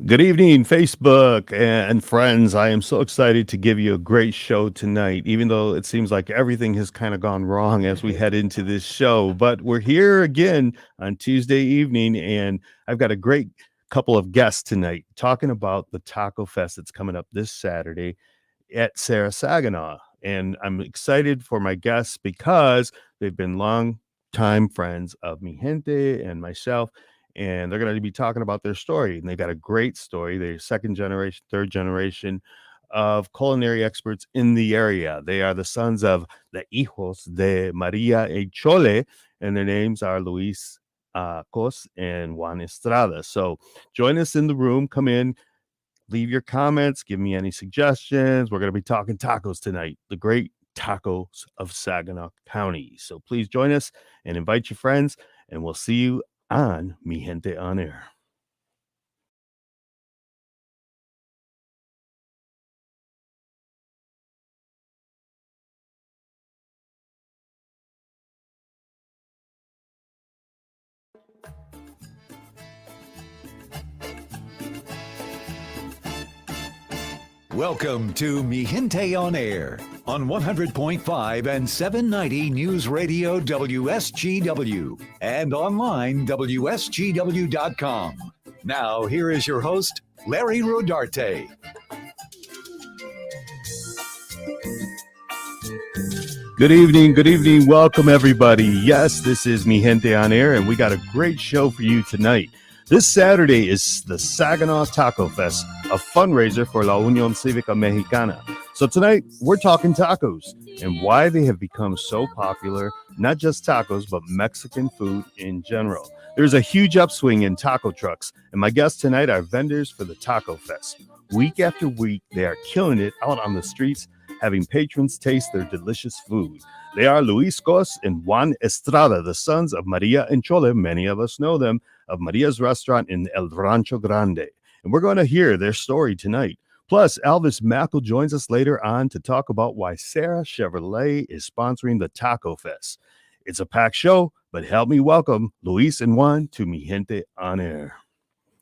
Good evening, Facebook and friends. I am so excited to give you a great show tonight, even though it seems like everything has kind of gone wrong as we head into this show. But we're here again on Tuesday evening, and I've got a great couple of guests tonight talking about the Taco Fest that's coming up this Saturday at Sarah Saginaw. And I'm excited for my guests because they've been long time friends of Mi Gente and myself. And they're going to be talking about their story. And they got a great story. They're second generation, third generation of culinary experts in the area. They are the sons of the hijos de Maria y Chole, and their names are Luis Cos and Juan Estrada. So join us in the room. Come in, leave your comments, give me any suggestions. We're going to be talking tacos tonight, the great tacos of Saginaw County. So please join us and invite your friends, and we'll see you on Mi Gente on Air. Welcome to Mi Gente on Air on 100.5 and 790 News Radio WSGW and online WSGW.com. Now, here is your host, Larry Rodarte. Good evening. Good evening. Welcome, everybody. Yes, this is Mi Gente on Air, and we got a great show for you tonight. This Saturday is the Saginaw Taco Fest, a fundraiser for La Unión Cívica Mexicana. So tonight, we're talking tacos and why they have become so popular, not just tacos, but Mexican food in general. There's a huge upswing in taco trucks, and my guests tonight are vendors for the Taco Fest. Week after week, they are killing it out on the streets, having patrons taste their delicious food. They are Luis Cos and Juan Estrada, the sons of Maria and Chole. Many of us know them, of Maria's restaurant in El Rancho Grande. And we're going to hear their story tonight. Plus, Elvis Machul joins us later on to talk about why Sarah Chevrolet is sponsoring the Taco Fest. It's a packed show, but help me welcome Luis and Juan to Mi Gente on Air.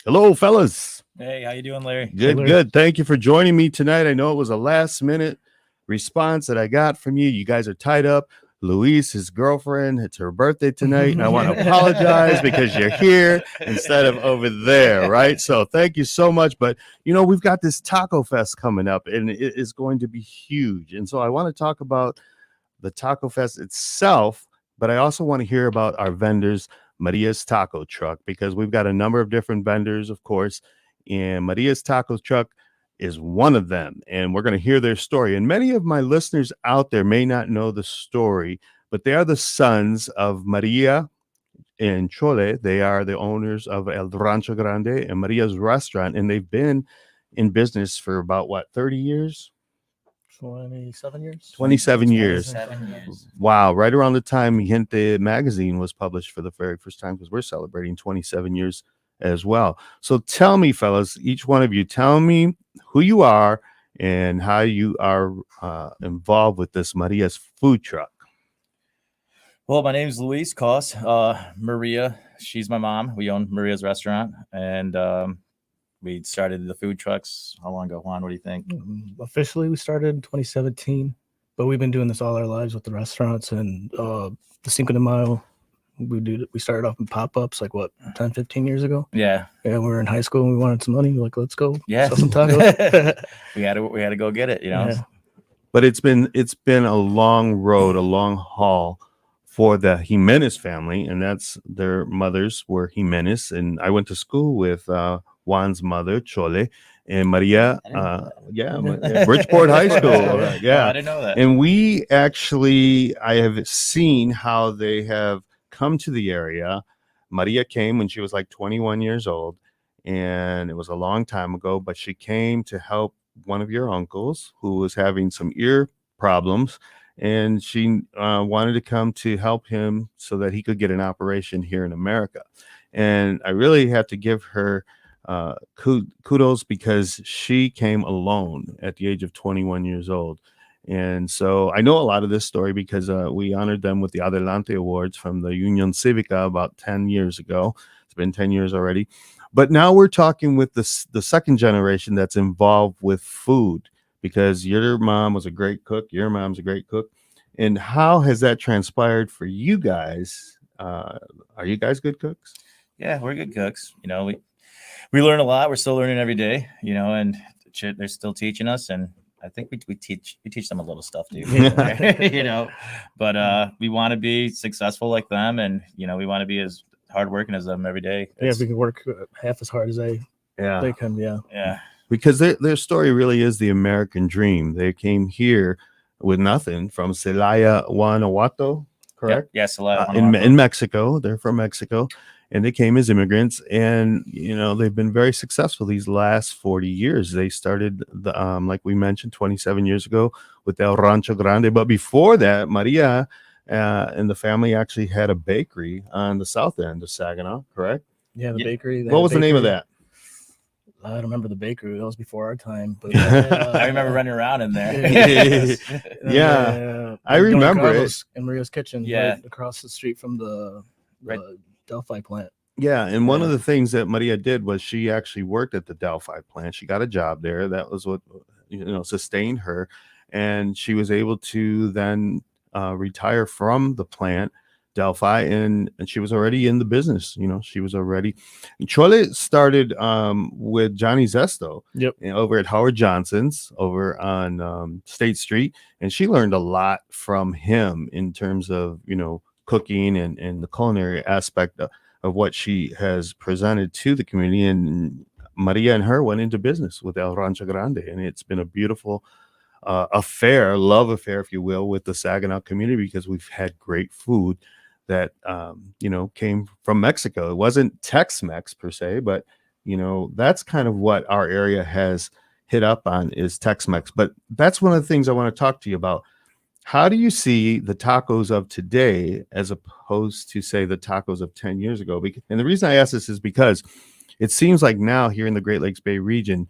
Hello, fellas. Hey, how you doing, Larry? Good, hey, good. Thank you for joining me tonight. I know it was a last-minute response that I got from you. You guys are tied up. Luis, his girlfriend, it's her birthday tonight, and I want to apologize because you're here instead of over there, right? So thank you so much. But, you know, we've got this Taco Fest coming up, and it is going to be huge. And so I want to talk about the Taco Fest itself, but I also want to hear about our vendors, Maria's Taco Truck, because we've got a number of different vendors, of course, and Maria's Taco Truck is one of them, and we're going to hear their story. And many of my listeners out there may not know the story, but they are the sons of Maria and Chole. They are the owners of El Rancho Grande and Maria's restaurant, and they've been in business for about, 30 years? 27 years. 27 years. 27 years. Wow, right around the time Gente magazine was published for the very first time, because we're celebrating 27 years as well. So tell me, fellas, each one of you, tell me who you are and how you are involved with this Maria's food truck. Well, my name is Luis Cos. Maria, she's my mom. We own Maria's restaurant, and we started the food trucks. How long ago, Juan? What do you think? Officially, we started in 2017, but we've been doing this all our lives with the restaurants and the Cinco de Mayo. We started off in pop-ups 10, 15 years ago. Yeah, we were in high school and we wanted some money. We're like, let's go. Yeah, sell some tacos. we had to go get it, you know. Yeah. But it's been a long road, a long haul for the Jimenez family, and that's their mothers were Jimenez, and I went to school with Juan's mother, Chole, and Maria, Bridgeport High School. Yeah, I didn't know that. And I have seen how they have come to the area. Maria came when she was like 21 years old, and it was a long time ago, but she came to help one of your uncles who was having some ear problems, and she wanted to come to help him so that he could get an operation here in America. And I really have to give her kudos, because she came alone at the age of 21 years old. And so I know a lot of this story because we honored them with the Adelante Awards from the Unión Cívica about 10 years ago. It's been 10 years already. But now we're talking with the second generation that's involved with food, because your mom was a great cook, your mom's a great cook. And how has that transpired for you guys? Are you guys good cooks? Yeah, we're good cooks. We learn a lot. We're still learning every day, and they're still teaching us. And I think we teach them a little stuff too, but we want to be successful like them. And, we want to be as hardworking as them every day. Yeah, we can work half as hard as they can. Yeah. Because their story really is the American dream. They came here with nothing from Celaya, Guanajuato, correct? Yeah, Celaya, in Mexico. They're from Mexico, and they came as immigrants, and they've been very successful these last 40 years. They started like we mentioned 27 years ago with El Rancho Grande, but before that, Maria and the family actually had a bakery on the south end of Saginaw, correct? Yeah, the bakery. What was the name of that? I don't remember the bakery. That was before our time. But I remember running around in there. Yeah, I remember it. In Maria's kitchen, right across the street from the Delphi plant. Yeah, and one of the things that Maria did was she actually worked at the Delphi plant. She got a job there. That was what sustained her, and she was able to then retire from the plant, Delphi, and she was already in the business. She was already. Chole started with Johnny Zesto, over at Howard Johnson's over on State Street, and she learned a lot from him in terms of cooking and the culinary aspect of what she has presented to the community. And Maria and her went into business with El Rancho Grande, and it's been a beautiful love affair, if you will, with the Saginaw community, because we've had great food that came from Mexico. It wasn't Tex-Mex per se, but that's kind of what our area has hit up on, is Tex-Mex. But that's one of the things I want to talk to you about. How do you see the tacos of today as opposed to, say, the tacos of 10 years ago? And the reason I ask this is because it seems like now here in the Great Lakes Bay region,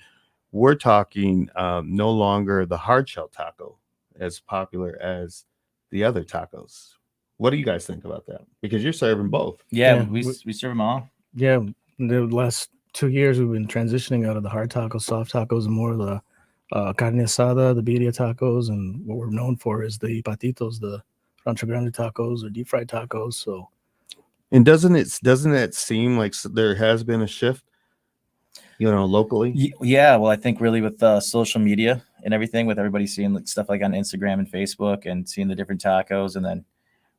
we're talking no longer the hard shell taco as popular as the other tacos. What do you guys think about that? Because you're serving both. Yeah, we serve them all. Yeah, the last 2 years we've been transitioning out of the hard tacos, soft tacos, and more of the carne asada, the birria tacos, and what we're known for is the patitos, the Rancho Grande tacos or deep fried tacos. So, and doesn't it seem like there has been a shift, locally? Yeah, well, I think really with social media and everything, with everybody seeing stuff like on Instagram and Facebook and seeing the different tacos, and then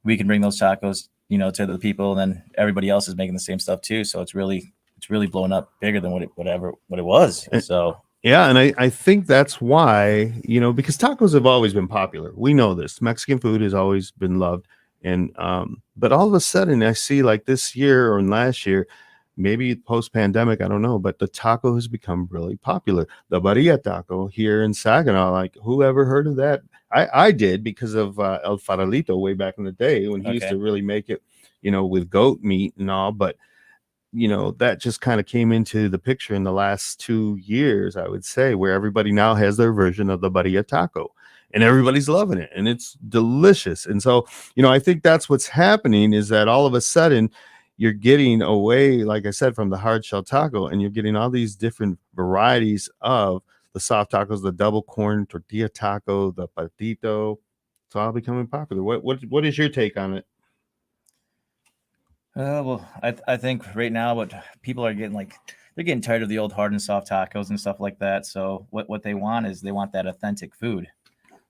we can bring those tacos, to the people, and then everybody else is making the same stuff too. So it's really blown up bigger than what it was. So yeah, and I think that's why, because tacos have always been popular. We know this. Mexican food has always been loved, and but all of a sudden I see, like this year or last year, maybe post-pandemic, I don't know, but the taco has become really popular. The birria taco here in Saginaw, like, who ever heard of that? I did, because of El Farolito way back in the day when he used to really make it, with goat meat and all. But, that just kind of came into the picture in the last 2 years, I would say, where everybody now has their version of the birria taco, and everybody's loving it, and it's delicious. And so, I think that's what's happening, is that all of a sudden you're getting away, like I said, from the hard shell taco, and you're getting all these different varieties of the soft tacos, the double corn tortilla taco, the patito. It's all becoming popular. What is your take on it? Well, I think right now what people are getting, they're getting tired of the old hard and soft tacos and stuff like that. So what they want is they want that authentic food.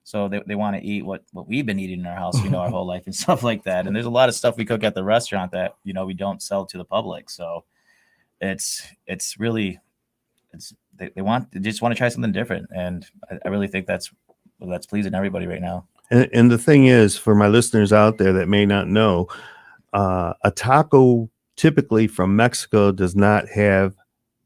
So they want to eat what we've been eating in our house, our whole life and stuff like that. And there's a lot of stuff we cook at the restaurant that, we don't sell to the public. So it's really, they just want to try something different. And I really think that's pleasing everybody right now. And the thing is, for my listeners out there that may not know, a taco typically from Mexico does not have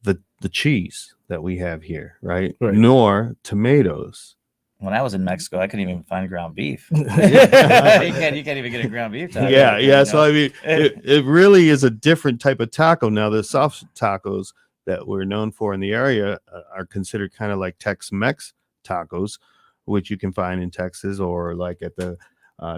the cheese that we have here, right? Nor tomatoes. When I was in Mexico, I couldn't even find ground beef. You can't even get a ground beef taco. Yeah. So I mean, it really is a different type of taco. Now, the soft tacos that we're known for in the area are considered kind of like Tex-Mex tacos, which you can find in Texas or like at the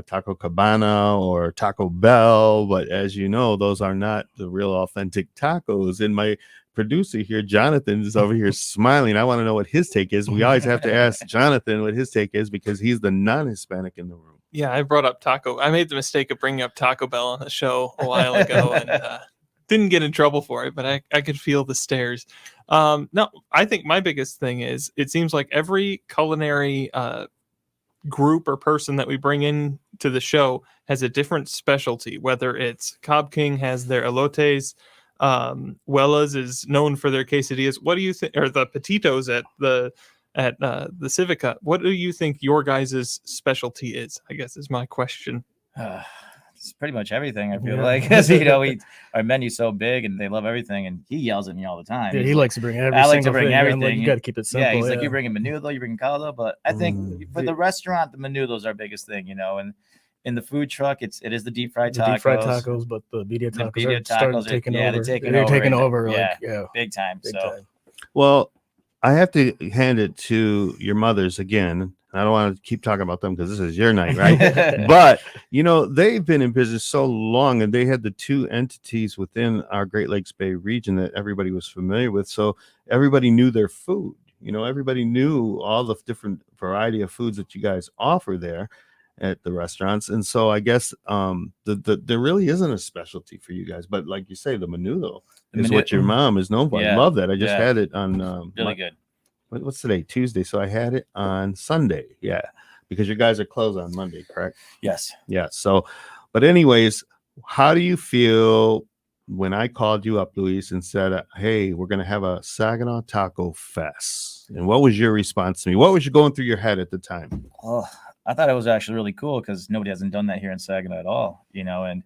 Taco Cabana or Taco Bell. But as you know, those are not the real authentic tacos. In my producer here, Jonathan, is over here smiling. I want to know what his take is. We always have to ask Jonathan what his take is because he's the non-Hispanic in the room. Yeah, I brought up I made the mistake of bringing up Taco Bell on the show a while ago and didn't get in trouble for it, but I could feel the stares. No, I think my biggest thing is it seems like every culinary group or person that we bring in to the show has a different specialty, whether it's Cobb King has their elotes, Wellas is known for their quesadillas. What do you think, or the Petitos at the Civica? What do you think your guys' specialty is? I guess is my question. It's pretty much everything. I feel Yeah. like, 'cause, you know, our menu's so big and they love everything, and he yells at me all the time. Yeah, He's he like, likes to bring every I like to single bring thing. I'm like, everything. you got to keep it simple. yeah, he's like, you're bringing menudo, you're bringing caldo, but I think for the restaurant, the menudo's our biggest thing, you know, and in the food truck, it is the deep fried the tacos. deep fried tacos, but the birria The tacos birria are starting tacos to are- taking yeah, over. they're taking They're over taking right now. over. Yeah. Like, yeah, Big time. big So time. Well, I have to hand it to your mothers again. I don't want to keep talking about them because this is your night, right? But, you know, they've been in business so long and they had the two entities within our Great Lakes Bay region that everybody was familiar with. So everybody knew their food. You know, everybody knew all the different variety of foods that you guys offer there at the restaurants. And so I guess there really isn't a specialty for you guys. But like you say, the menudo is what your mom is known for. I Yeah, love that. I just yeah. had it on really good. what's today? Tuesday. So I had it on Sunday. Yeah. Because you guys are closed on Monday, correct? Yes. Yeah. So, but anyways, how do you feel when I called you up, Luis, and said, hey, we're going to have a Saginaw Taco Fest? And what was your response to me? What was going through your head at the time? Oh, I thought it was actually really cool because nobody hasn't done that here in Saginaw at all, you know, and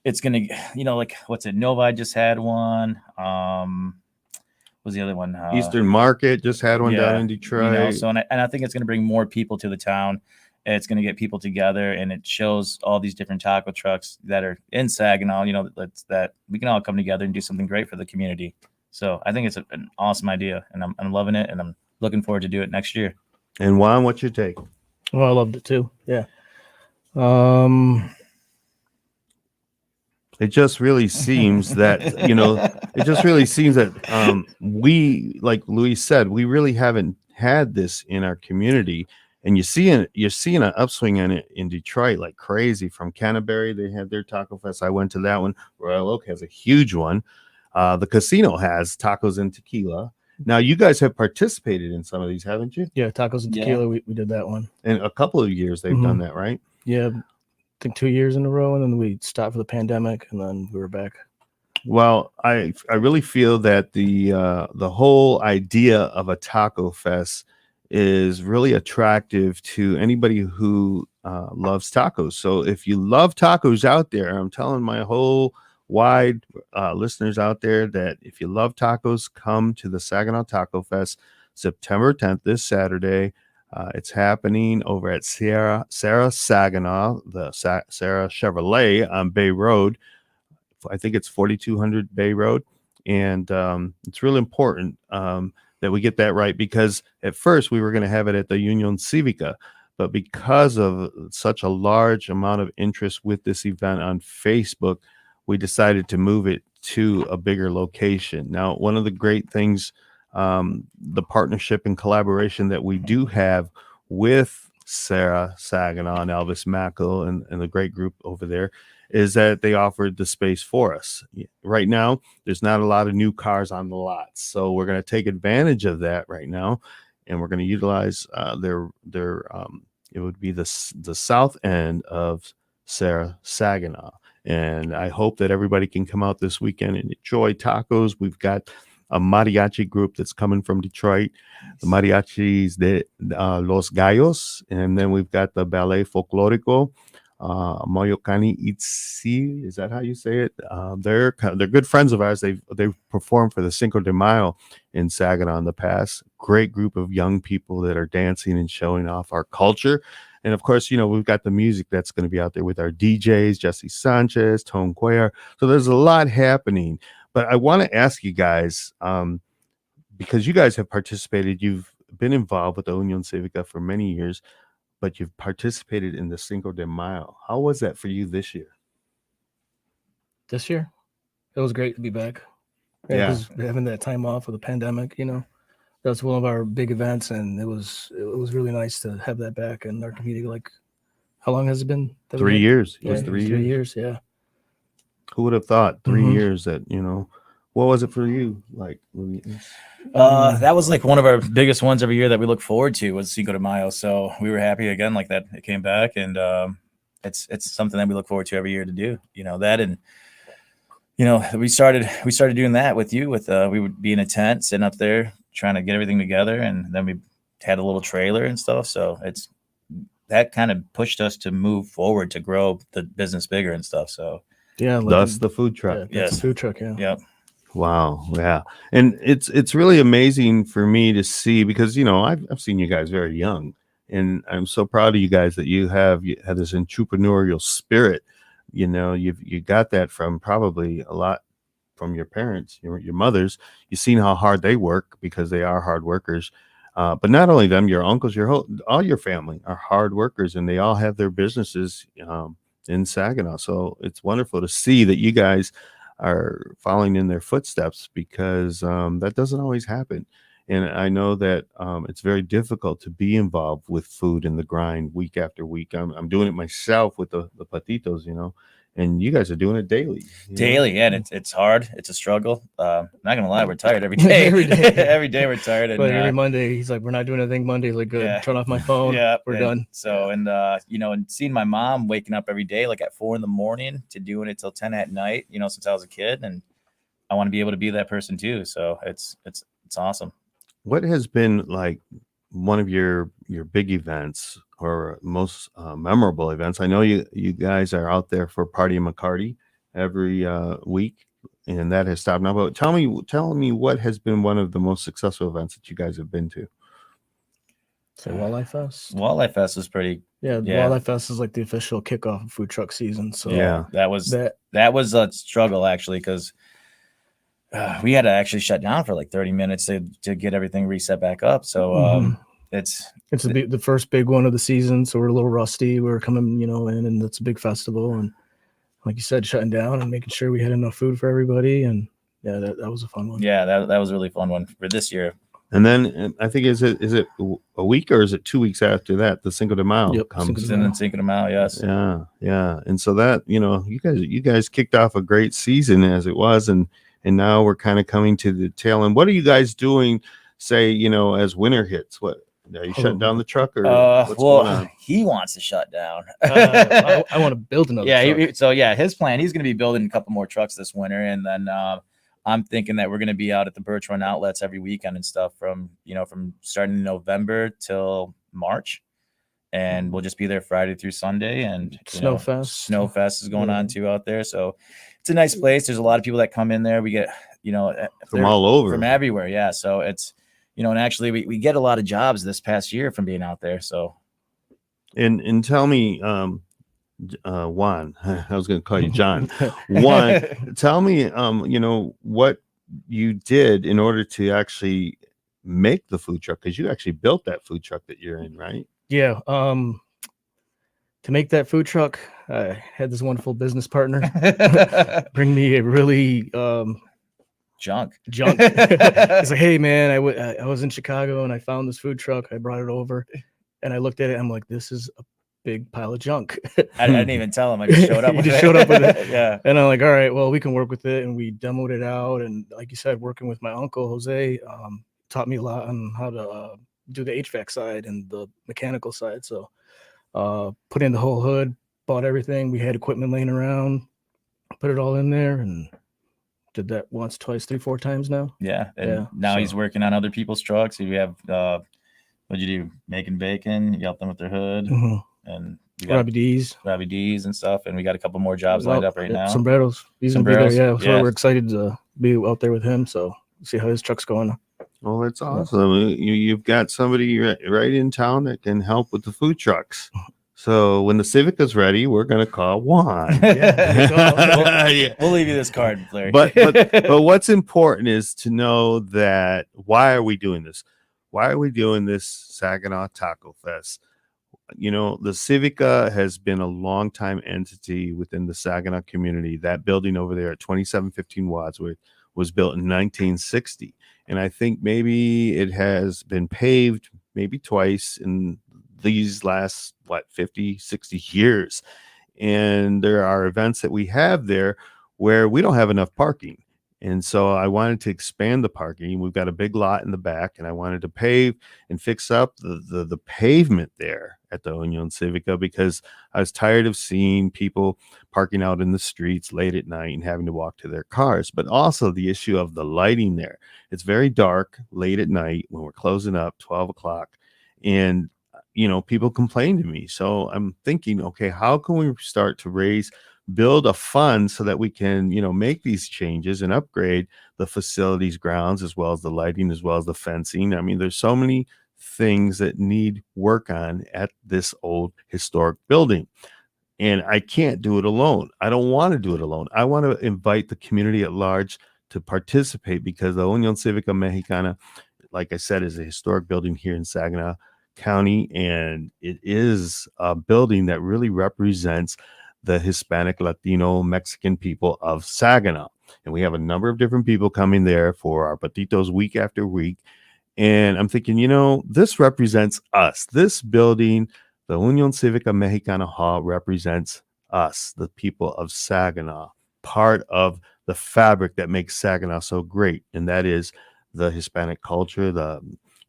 it's going to, you know, like what's it? Novi just had one. What was the other one? Eastern Market just had one down in Detroit. You know, so and I think it's going to bring more people to the town. It's going to get people together, and it shows all these different taco trucks that are in Saginaw. You know, that we can all come together and do something great for the community. So I think it's an awesome idea, and I'm loving it, and I'm looking forward to do it next year. And Juan, what's your take? Well, I loved it too. Yeah. It just really seems that, you know, it just really seems that we, like Luis said, we really haven't had this in our community. And you're seeing an upswing in it in Detroit like crazy. From Canterbury, they had their Taco Fest. I went to that one. Royal Oak has a huge one. The casino has tacos and tequila. Now, you guys have participated in some of these, haven't you? Yeah, tacos and tequila. We did that one. In a couple of years, they've done that, right? Yeah, I think 2 years in a row, and then we stopped for the pandemic, and then we were back. Well, I really feel that the whole idea of a taco fest is really attractive to anybody who loves tacos. So if you love tacos out there, I'm telling my whole wide listeners out there that if you love tacos, come to the Saginaw Taco Fest September 10th, this Saturday. It's happening over at Sarah Saginaw, the Sarah Chevrolet on Bay Road. I think it's 4200 Bay Road. And it's really important that we get that right, because at first we were going to have it at the Union Civica, but because of such a large amount of interest with this event on Facebook, we decided to move it to a bigger location. Now, one of the great things, the partnership and collaboration that we do have with Sarah Saginaw and Elvis Machul and the great group over there, is that they offered the space for us. Right now, there's not a lot of new cars on the lots, so we're going to take advantage of that right now, and we're going to utilize their it would be the south end of Sarah Saginaw. And I hope that everybody can come out this weekend and enjoy tacos. We've got a mariachi group that's coming from Detroit, the Mariachis de Los Gallos, and then we've got the Ballet Folklorico, Moyocani Itzi. Is that how you say it? They're good friends of ours. They've performed for the Cinco de Mayo in Saginaw in the past. Great group of young people that are dancing and showing off our culture. And of course, you know, we've got the music that's going to be out there with our DJs, Jesse Sanchez, Tone Cuellar. So there's a lot happening. But I want to ask you guys, because you guys have participated, you've been involved with the Union Civica for many years, but you've participated in the Cinco de Mayo. How was that for you this year? This year, it was great to be back. Yeah, Yeah. because having that time off of the pandemic, that's one of our big events, and it was really nice to have that back in our community. Like, how long has it been? that we 3 had- years. It Yeah, was it 3 was years. 3 years. Yeah. Who would have thought 3 Mhm. years that, what was it for you? Like, That was like one of our biggest ones every year that we look forward to was Cinco de Mayo. So we were happy again, like that it came back, and it's something that we look forward to every year to do. That, and we started doing that with you. We would be in a tent, sitting up there, trying to get everything together, and then we had a little trailer and stuff. So that kind of pushed us to move forward to grow the business bigger and stuff. So Yeah. thus the food truck. Yeah, that's Yes. the food truck. Yeah. yeah. Wow, yeah, and it's really amazing for me to see because I've seen you guys very young, and I'm so proud of you guys that you have this entrepreneurial spirit. You got that from probably a lot from your parents, your mothers. You've seen how hard they work because they are hard workers. But not only them, your uncles, all your family are hard workers, and they all have their businesses in Saginaw. So it's wonderful to see that you guys are following in their footsteps because that doesn't always happen. And I know that it's very difficult to be involved with food in the grind week after week. I'm doing it myself with the patitos, and you guys are doing it daily. Daily, yeah, and it's hard. It's a struggle. Not gonna lie, we're tired every day. Every day. Every day we're tired. And But every Monday, he's like, "We're not doing anything Monday." Like, good. Yeah. Turn off my phone. yeah, We're and done. So, and seeing my mom waking up every day, like at 4 a.m. to doing it till 10 at night, since I was a kid, and I want to be able to be that person too. So it's awesome. What has been like one of your big events or most memorable events? I know you guys are out there for Party McCarty every week, and that has stopped now. But tell me what has been one of the most successful events that you guys have been to? So Walleye Fest. Walleye Fest was pretty. Yeah, Yeah. Walleye Fest is like the official kickoff of food truck season. So Yeah. That was that a struggle actually because we had to actually shut down for like 30 minutes to get everything reset back up. So Mhm. it's the first big one of the season, so we're a little rusty. We're coming, in, and it's a big festival, and like you said, shutting down and making sure we had enough food for everybody, and yeah, that was a fun one. yeah, that was a really fun one for this year. And then I think is it a week or is it 2 weeks after that the Cinco de Mayo Yep, comes? Cinco de And then Cinco de Mayo, yes. Yeah. And so that, you guys kicked off a great season as it was, and now we're kind of coming to the tail end. What are you guys doing, say, as winter hits? What are you shutting down the truck or what's going on? He wants to shut down. I want to build another. Yeah, truck. his plan, he's going to be building a couple more trucks this winter, and then I'm thinking that we're going to be out at the Birch Run outlets every weekend and stuff from starting in November till March, and we'll just be there Friday through Sunday. And Snowfest is going on too out there, so it's a nice place. There's a lot of people that come in there. We get From all over, from everywhere. Yeah, so it's and actually we get a lot of jobs this past year from being out there. So and tell me, Juan, I was going to call you John. Juan, tell me, what you did in order to actually make the food truck, because you actually built that food truck that you're in, right? Yeah. To make that food truck, I had this wonderful business partner bring me a really junk. He's like, "Hey man, I was in Chicago and I found this food truck. I brought it over, and I looked at it. I'm like, this is a big pile of junk." I didn't even tell him. I just showed up. You just showed up with it. Yeah. And I'm like, all right, well, we can work with it. And we demoed it out. And like you said, working with my uncle Jose taught me a lot on how to do the HVAC side and the mechanical side. So put in the whole hood, bought everything. We had equipment laying around, put it all in there, and did that once, twice, 3, 4 times now. Yeah. And now he's working on other people's trucks. We have what'd you do? Making bacon. You help them with their hood. Mm-hmm. And we got Robbie D's and stuff. And we got a couple more jobs lined up right now. Sombreros. He's gonna be there. Yeah. So we're excited to be out there with him. So see how his truck's going. Well, that's awesome. You've got somebody right in town that can help with the food trucks. So when the Civic is ready, we're going to call Juan. We'll leave you this card, Larry. But what's important is to know that why are we doing this? Why are we doing this Saginaw Taco Fest? The Civica has been a long time entity within the Saginaw community. That building over there at 2715 Wadsworth was built in 1960. And I think maybe it has been paved maybe twice in these last, 50, 60 years. And there are events that we have there where we don't have enough parking. And so I wanted to expand the parking. We've got a big lot in the back, and I wanted to pave and fix up the pavement there at the Union Civica, because I was tired of seeing people parking out in the streets late at night and having to walk to their cars. But also the issue of the lighting there. It's very dark late at night when we're closing up, 12 o'clock. And people complain to me. So I'm thinking, okay, how can we start to build a fund so that we can, make these changes and upgrade the facilities grounds, as well as the lighting, as well as the fencing. I mean, there's so many things that need work on at this old historic building. And I can't do it alone. I don't want to do it alone. I want to invite the community at large to participate, because the Union Civica Mexicana, like I said, is a historic building here in Saginaw County, and it is a building that really represents the Hispanic, Latino, Mexican people of Saginaw. And we have a number of different people coming there for our patitos week after week. And I'm thinking, this represents us. This building, the Union Civica Mexicana Hall, represents us, the people of Saginaw, part of the fabric that makes Saginaw so great. And that is the Hispanic culture.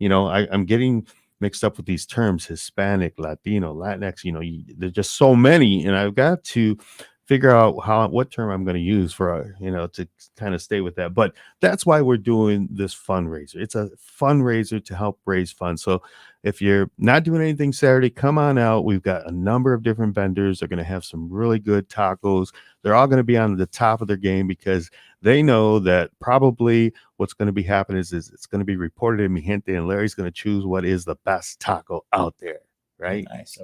I'm getting mixed up with these terms: Hispanic, Latino, Latinx. There's just so many, and I've got to figure out what term I'm going to use for to kind of stay with that. But that's why we're doing this fundraiser. It's a fundraiser to help raise funds. So if you're not doing anything Saturday, come on out. We've got a number of different vendors. They're going to have some really good tacos. They're all going to be on the top of their game, because they know that probably what's going to be happening is it's going to be reported in Mi Gente, and Larry's going to choose what is the best taco out there. Right. Nice.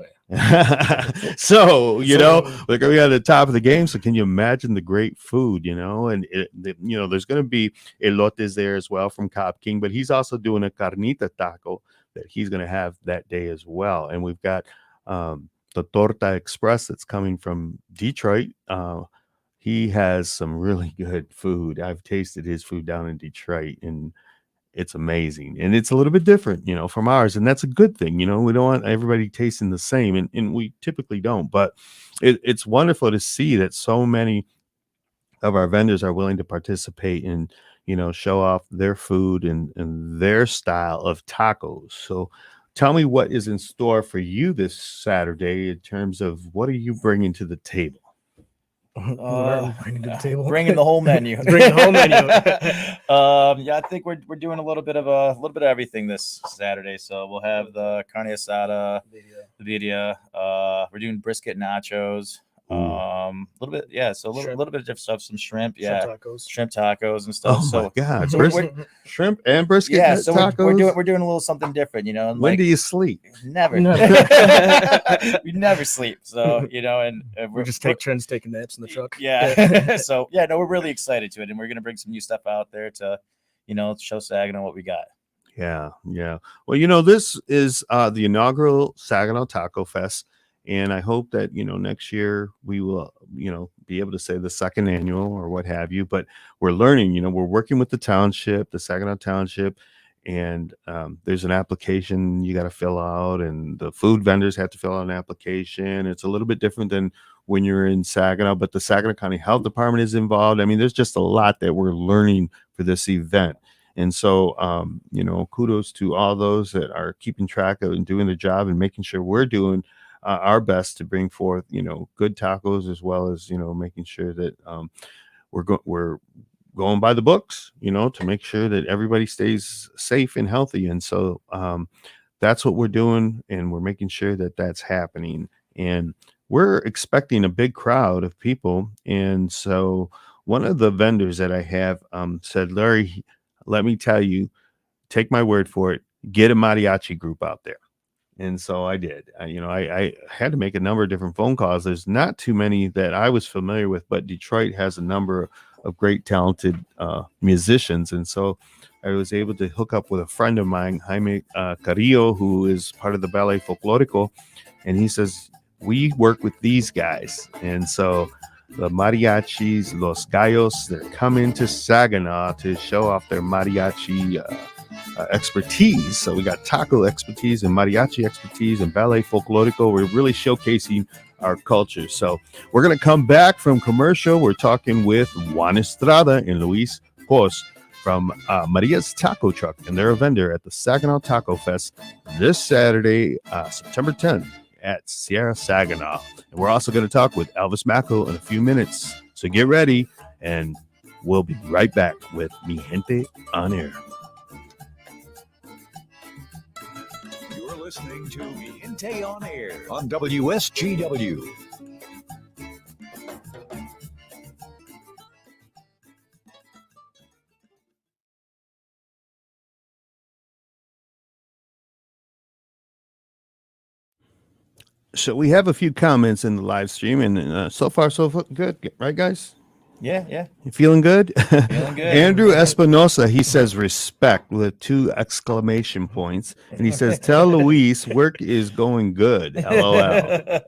So, we're going to be at the top of the game. So can you imagine the great food, and there's going to be elotes there as well from Cop King, but he's also doing a carnita taco that he's going to have that day as well. And we've got the Torta Express that's coming from Detroit. He has some really good food. I've tasted his food down in Detroit, and it's amazing. And it's a little bit different, from ours. And that's a good thing. We don't want everybody tasting the same. And we typically don't. But it's wonderful to see that so many of our vendors are willing to participate and, show off their food and their style of tacos. So tell me what is in store for you this Saturday in terms of what are you bringing to the table? Bringing to the table. Bringing the whole menu. Bringing the whole menu. I think we're doing a little bit of everything this Saturday. So we'll have the carne asada, the birria. We're doing brisket nachos. A little bit, So a little bit of different stuff. Some shrimp, shrimp tacos and stuff. Oh my God, shrimp and brisket. So tacos. we're doing a little something different, When do you sleep? Never. We never sleep. So and we just take turns taking naps in the truck. Yeah. So we're really excited to it, and we're gonna bring some new stuff out there to, show Saginaw what we got. Yeah. Well, this is the inaugural Saginaw Taco Fest. And I hope that, next year we will, be able to say the second annual or what have you. But we're learning, we're working with the township, the Saginaw Township, and there's an application you got to fill out, and the food vendors have to fill out an application. It's a little bit different than when you're in Saginaw, but the Saginaw County Health Department is involved. I mean, there's just a lot that we're learning for this event. And so, kudos to all those that are keeping track of and doing the job and making sure we're doing our best to bring forth, good tacos, as well as, making sure that we're going by the books, to make sure that everybody stays safe and healthy. And so that's what we're doing, and we're making sure that that's happening. And we're expecting a big crowd of people. And so one of the vendors that I have said, Larry, let me tell you, take my word for it, get a mariachi group out there. And so I did. I had to make a number of different phone calls. There's not too many that I was familiar with, but Detroit has a number of great, talented musicians. And so I was able to hook up with a friend of mine, Jaime Carrillo, who is part of the Ballet Folklorico. And he says, we work with these guys. And so the mariachis, Los Gallos. They're coming to Saginaw to show off their mariachi expertise. So we got taco expertise and mariachi expertise and ballet folklorico. We're really showcasing our culture. So we're going to come back from commercial. We're talking with Juan Estrada and Luis Pos from Maria's Taco Truck, and they're a vendor at the Saginaw Taco Fest this Saturday, September 10th at Sierra Saginaw. And we're also going to talk with Elvis Machul in a few minutes. So get ready, and we'll be right back with Mi Gente on Air. You're listening to Mi Gente on Air on WSGW. So we have a few comments in the live stream, and so far so good, right, guys? Yeah. You feeling good? Feeling good. Andrew Espinosa, he says respect with 2 exclamation points, and he says, "Tell Luis work is going good." LOL.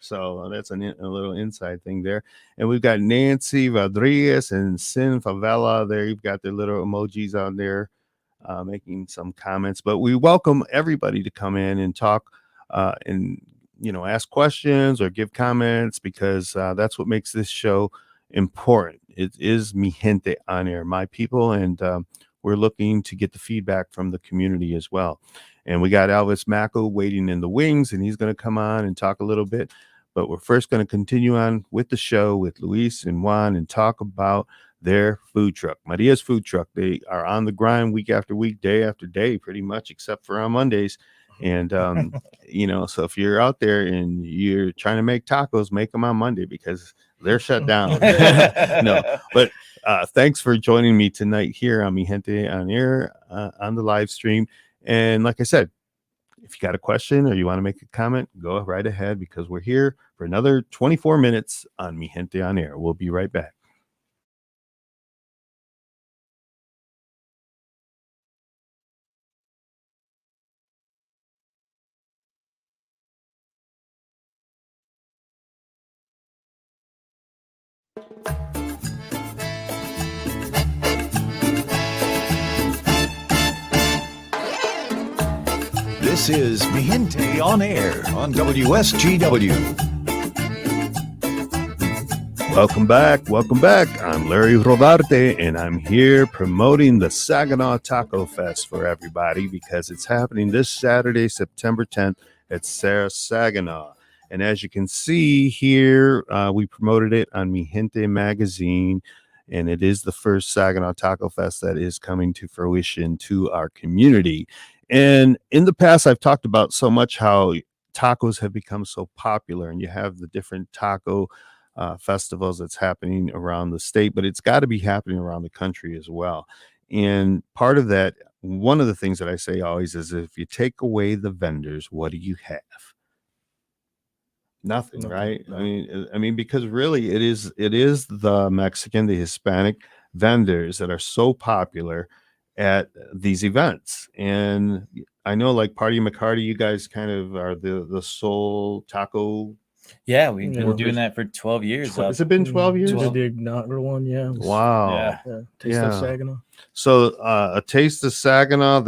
So that's a little inside thing there. And we've got Nancy Rodriguez and Sin Favela there. You've got their little emojis on there making some comments. But we welcome everybody to come in and talk and ask questions or give comments, because that's what makes this show important. It is Mi Gente on Air, my people, and we're looking to get the feedback from the community as well. And we got Elvis Machul waiting in the wings, and he's going to come on and talk a little bit. But we're first going to continue on with the show with Luis and Juan and talk about their food truck, Maria's food truck. They are on the grind week after week, day after day, pretty much, except for on Mondays. And, so if you're out there and you're trying to make tacos, make them on Monday, because they're shut down. No, but thanks for joining me tonight here on Mi Gente on Air on the live stream. And like I said, if you got a question or you want to make a comment, go right ahead, because we're here for another 24 minutes on Mi Gente on Air. We'll be right back. This is Mi Gente on Air on WSGW. Welcome back. I'm Larry Rodarte, and I'm here promoting the Saginaw Taco Fest for everybody, because it's happening this Saturday, September 10th at Sierra Saginaw. And as you can see here, we promoted it on Mi Gente magazine, and it is the first Saginaw Taco Fest that is coming to fruition to our community. And in the past, I've talked about so much how tacos have become so popular, and you have the different taco festivals that's happening around the state, but it's got to be happening around the country as well. And part of that, one of the things that I say always is, if you take away the vendors, what do you have? Nothing, right? No. I mean, because really it is the Mexican, the Hispanic vendors that are so popular at these events. And I know, like Party McCarty, you guys kind of are the sole taco. Yeah, we've been doing that for 12 years. Has it been 12 years? Did the inaugural one, yeah. Wow. Yeah. Taste of Saginaw. So a Taste of Saginaw,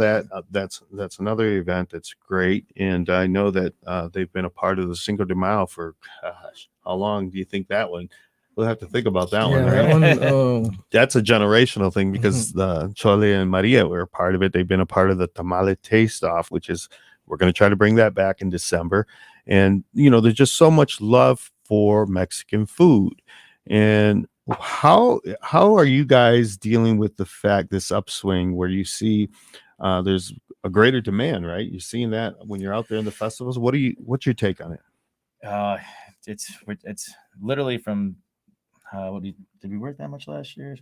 that's another event that's great. And I know that they've been a part of the Cinco de Mayo for, gosh, how long do you think that one? We'll have to think about that one, right? That one, that's a generational thing, because the Chole and Maria were a part of it. They've been a part of the Tamale Taste Off, which is, we're going to try to bring that back in December. And, there's just so much love for Mexican food. And how are you guys dealing with the fact, this upswing where you see there's a greater demand, right? You're seeing that when you're out there in the festivals. What's your take on it? It's literally from did we work that much last year?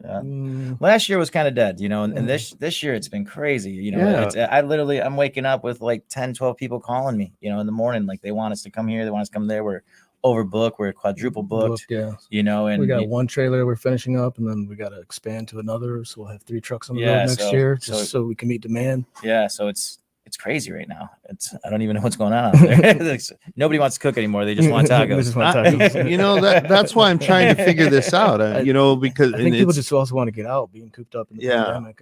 Last year was kind of dead, and this year it's been crazy. I'm waking up with like 10, 12 people calling me, in the morning, like they want us to come here, they want us to come there. We're overbooked, we're quadruple booked, and we got one trailer we're finishing up, and then we got to expand to another, so we'll have 3 trucks on the road next year, just so we can meet demand. Yeah, so it's it's crazy right now. I don't even know what's going on out there. Nobody wants to cook anymore. They just want They tacos. just want tacos. You know, that's why I'm trying to figure this out. You know, because I and think people it's just also want to get out, being cooped up in the Yeah. pandemic.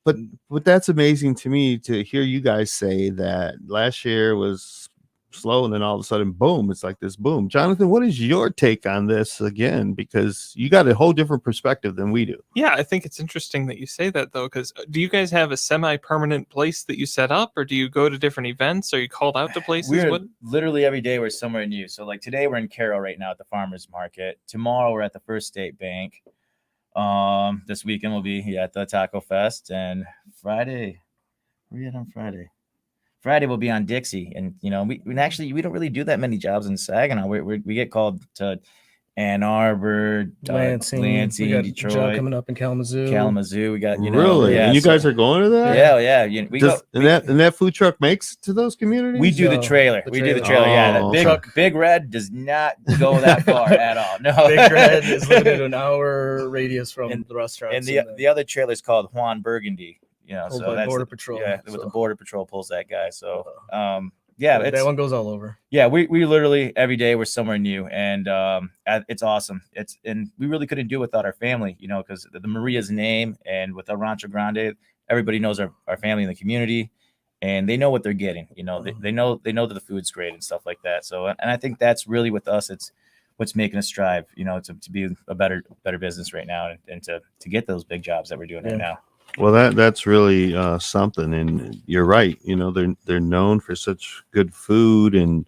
but that's amazing to me to hear you guys say that last year was slow and then all of a sudden boom, it's like this boom. Jonathan, what is your take on this again, because you got a whole different perspective than we do? Yeah, I think it's interesting that you say that, though, because do you guys have a semi-permanent place that you set up, or do you go to different events? Are you called out to places? We're literally every day we're somewhere new. So like today we're in Carroll right now at the farmers market. Tomorrow we're at the First State Bank. This weekend we'll be at the Taco Fest, and Friday, where are we at on Friday? Friday we'll be on Dixie, and you know we don't really do that many jobs in Saginaw. We get called to Ann Arbor, Lansing, we got Detroit, a job coming up in Kalamazoo. We got Really, yeah, and you so- guys are going to that? yeah. We go. And that food truck makes it to those communities? We do the No, trailer. the We do the trailer. trailer. Yeah, Oh, that okay. big Red does not go that far at all. No, Big Red is limited to an hour radius from And- the restaurant. and the other trailer is called Juan Burgundy. You know, Pulled so by that's Border the, Patrol, Yeah, with so. the Border Patrol pulls that guy. So, yeah, that one goes all over. Yeah, we literally every day we're somewhere new, and it's awesome. And we really couldn't do it without our family, you know, because the Maria's name and with the Rancho Grande, everybody knows our family in the community, and they know what they're getting. You know, they know that the food's great and stuff like that. So, and I think that's really with us, it's what's making us strive, you know, to be a better business right now, and to get those big jobs that we're doing right now. Well, that's really something, and you're right. You know, they're known for such good food, and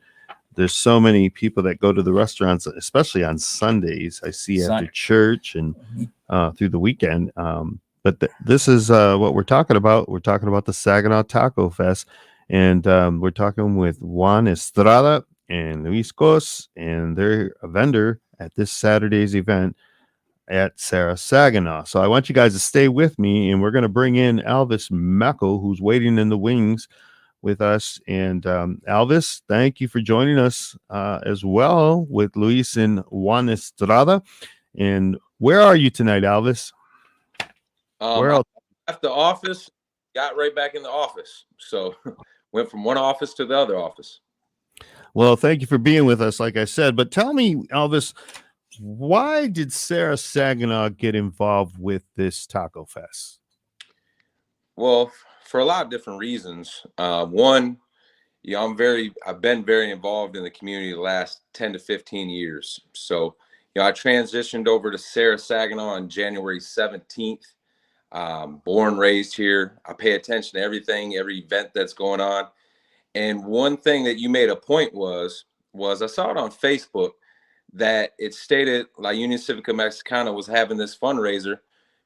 there's so many people that go to the restaurants, especially on Sundays. I see after church and through the weekend. But this is what we're talking about. We're talking about the Saginaw Taco Fest, and we're talking with Juan Estrada and Luis Cos, and they're a vendor at this Saturday's event at Sarah Saginaw. So I want you guys to stay with me, and we're going to bring in Elvis Machul, who's waiting in the wings with us. And Elvis, thank you for joining us as well with Luis and Juan Estrada. And where are you tonight, Elvis? Where else? I left the office, got right back in the office. So went from one office to the other office. Well, thank you for being with us, like I said. But tell me, Elvis, why did Sarah Saginaw get involved with this Taco Fest? Well, for a lot of different reasons. One, you know, I've been very involved in the community the last 10 to 15 years. So, you know, I transitioned over to Sarah Saginaw on January 17th. Born, raised here. I pay attention to everything, every event that's going on. And one thing that you made a point was I saw it on Facebook that it stated La Union Civica Mexicana was having this fundraiser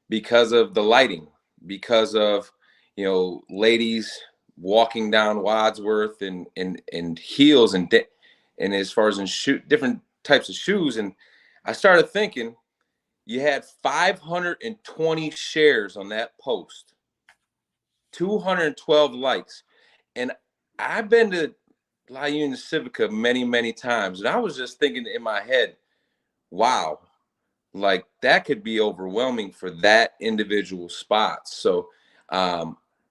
because of the lighting, because of, you know, ladies walking down Wadsworth in heels and as far as in different types of shoes. And I started thinking, you had 520 shares on that post, 212 likes. And I've been to La Union Civica many, many times. And I was just thinking in my head, wow, like that could be overwhelming for that individual spot. So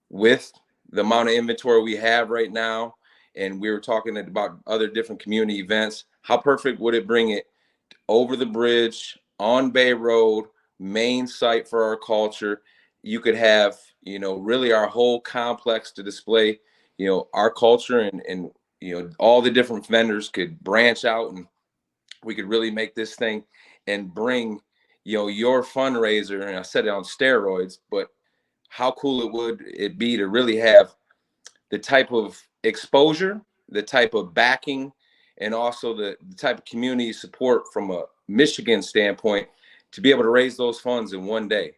with the amount of inventory we have right now, and we were talking about other different community events, how perfect would it bring it over the bridge, on Bay Road, main site for our culture? You could have, you know, really our whole complex to display, you know, our culture, and you know, all the different vendors could branch out, and we could really make this thing and bring, you know, your fundraiser. And I said it on steroids, but how cool would it be to really have the type of exposure, the type of backing, and also the type of community support from a Michigan standpoint to be able to raise those funds in one day.